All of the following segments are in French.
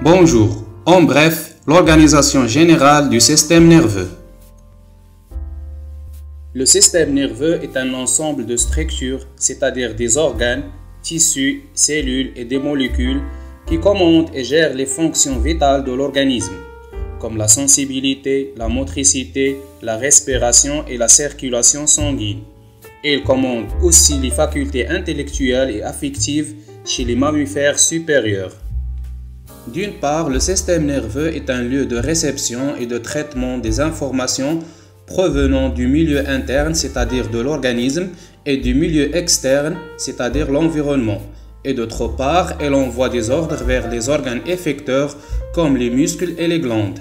Bonjour, en bref, l'organisation générale du système nerveux. Le système nerveux est un ensemble de structures, c'est-à-dire des organes, tissus, cellules et des molécules qui commandent et gèrent les fonctions vitales de l'organisme, comme la sensibilité, la motricité, la respiration et la circulation sanguine. Et il commande aussi les facultés intellectuelles et affectives chez les mammifères supérieurs. D'une part, le système nerveux est un lieu de réception et de traitement des informations provenant du milieu interne, c'est-à-dire de l'organisme, et du milieu externe, c'est-à-dire l'environnement. Et d'autre part, elle envoie des ordres vers les organes effecteurs comme les muscles et les glandes.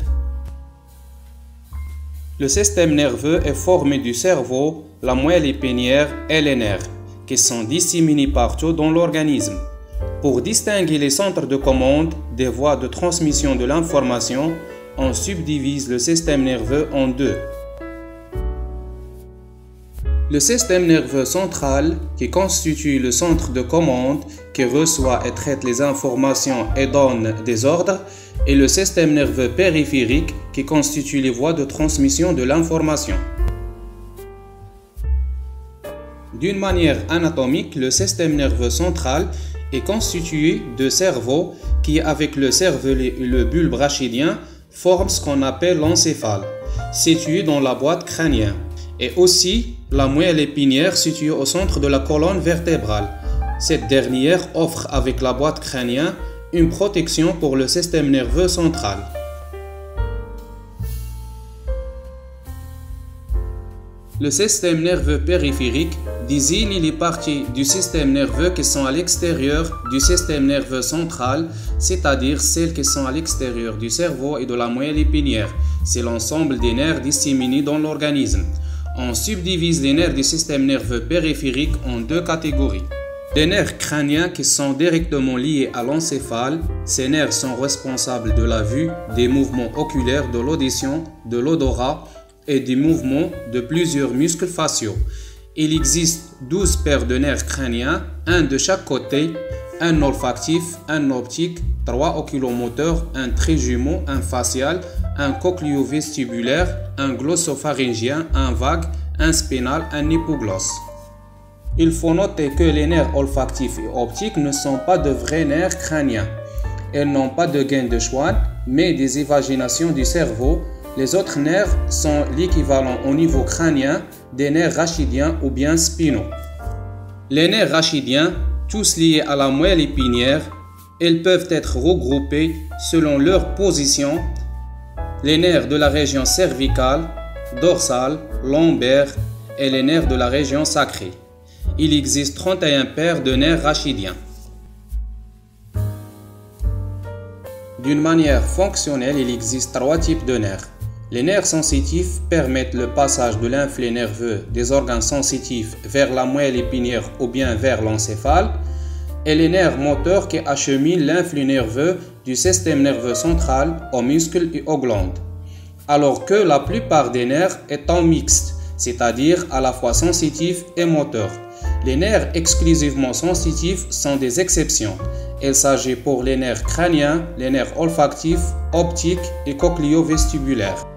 Le système nerveux est formé du cerveau, la moelle épinière et les nerfs, qui sont disséminés partout dans l'organisme. Pour distinguer les centres de commande des voies de transmission de l'information, on subdivise le système nerveux en deux. Le système nerveux central, qui constitue le centre de commande, qui reçoit et traite les informations et donne des ordres, et le système nerveux périphérique, qui constitue les voies de transmission de l'information. D'une manière anatomique, le système nerveux central est constitué de cerveau qui, avec le cervelet et le bulbe rachidien, forme ce qu'on appelle l'encéphale, situé dans la boîte crânienne, et aussi la moelle épinière située au centre de la colonne vertébrale. Cette dernière offre avec la boîte crânienne une protection pour le système nerveux central. Le système nerveux périphérique désigne les parties du système nerveux qui sont à l'extérieur du système nerveux central, c'est-à-dire celles qui sont à l'extérieur du cerveau et de la moelle épinière. C'est l'ensemble des nerfs disséminés dans l'organisme. On subdivise les nerfs du système nerveux périphérique en deux catégories. Les nerfs crâniens qui sont directement liés à l'encéphale. Ces nerfs sont responsables de la vue, des mouvements oculaires, de l'audition, de l'odorat et des mouvements de plusieurs muscles faciaux. Il existe 12 paires de nerfs crâniens, un de chaque côté, un olfactif, un optique, 3 oculomoteurs, un trijumeau, un facial, un cochléo-vestibulaire, un glossopharyngien, un vague, un spinal, un hypoglosse. Il faut noter que les nerfs olfactifs et optiques ne sont pas de vrais nerfs crâniens. Elles n'ont pas de gaine de Schwann, mais des évaginations du cerveau. Les autres nerfs sont l'équivalent au niveau crânien des nerfs rachidiens ou bien spinaux. Les nerfs rachidiens, tous liés à la moelle épinière, ils peuvent être regroupés selon leur position. Les nerfs de la région cervicale, dorsale, lombaire et les nerfs de la région sacrée. Il existe 31 paires de nerfs rachidiens. D'une manière fonctionnelle, il existe 3 types de nerfs. Les nerfs sensitifs permettent le passage de l'influx nerveux des organes sensitifs vers la moelle épinière ou bien vers l'encéphale, et les nerfs moteurs qui acheminent l'influx nerveux du système nerveux central aux muscles et aux glandes. Alors que la plupart des nerfs étant mixtes, c'est-à-dire à la fois sensitifs et moteurs. Les nerfs exclusivement sensitifs sont des exceptions. Il s'agit pour les nerfs crâniens, les nerfs olfactifs, optiques et cochléo-vestibulaires.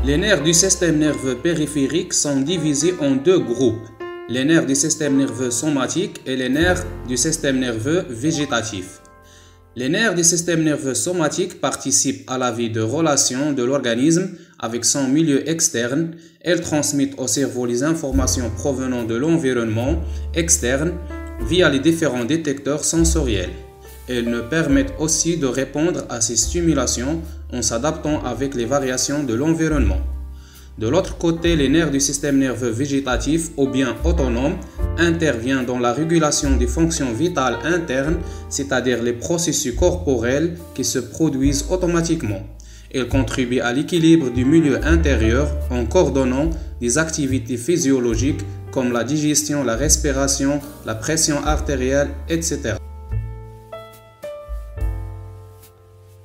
Les nerfs du système nerveux périphérique sont divisés en deux groupes, les nerfs du système nerveux somatique et les nerfs du système nerveux végétatif. Les nerfs du système nerveux somatique participent à la vie de relation de l'organisme avec son milieu externe. Elles transmettent au cerveau les informations provenant de l'environnement externe via les différents détecteurs sensoriels. Elles nous permettent aussi de répondre à ces stimulations en s'adaptant avec les variations de l'environnement. De l'autre côté, les nerfs du système nerveux végétatif ou bien autonome interviennent dans la régulation des fonctions vitales internes, c'est-à-dire les processus corporels qui se produisent automatiquement. Ils contribuent à l'équilibre du milieu intérieur en coordonnant des activités physiologiques comme la digestion, la respiration, la pression artérielle, etc.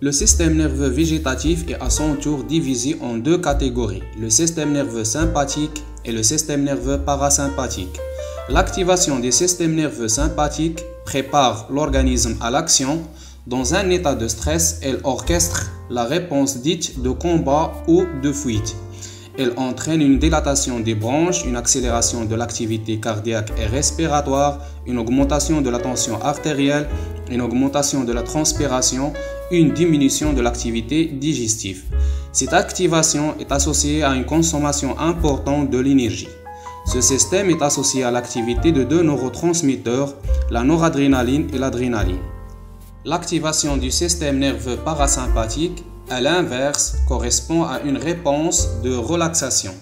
Le système nerveux végétatif est à son tour divisé en deux catégories, le système nerveux sympathique et le système nerveux parasympathique. L'activation des systèmes nerveux sympathiques prépare l'organisme à l'action. Dans un état de stress, elle orchestre la réponse dite de combat ou de fuite. Elle entraîne une dilatation des bronches, une accélération de l'activité cardiaque et respiratoire, une augmentation de la tension artérielle, une augmentation de la transpiration, une diminution de l'activité digestive. Cette activation est associée à une consommation importante de l'énergie. Ce système est associé à l'activité de deux neurotransmetteurs, la noradrénaline et l'adrénaline. L'activation du système nerveux parasympathique, à l'inverse, correspond à une réponse de relaxation.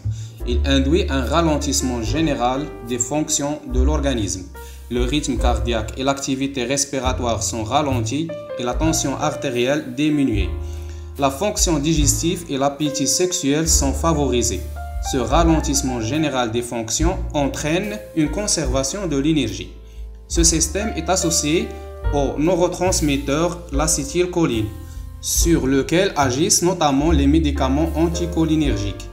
Il induit un ralentissement général des fonctions de l'organisme. Le rythme cardiaque et l'activité respiratoire sont ralentis et la tension artérielle diminuée. La fonction digestive et l'appétit sexuel sont favorisés. Ce ralentissement général des fonctions entraîne une conservation de l'énergie. Ce système est associé au neurotransmetteur l'acétylcholine, sur lequel agissent notamment les médicaments anticholinergiques.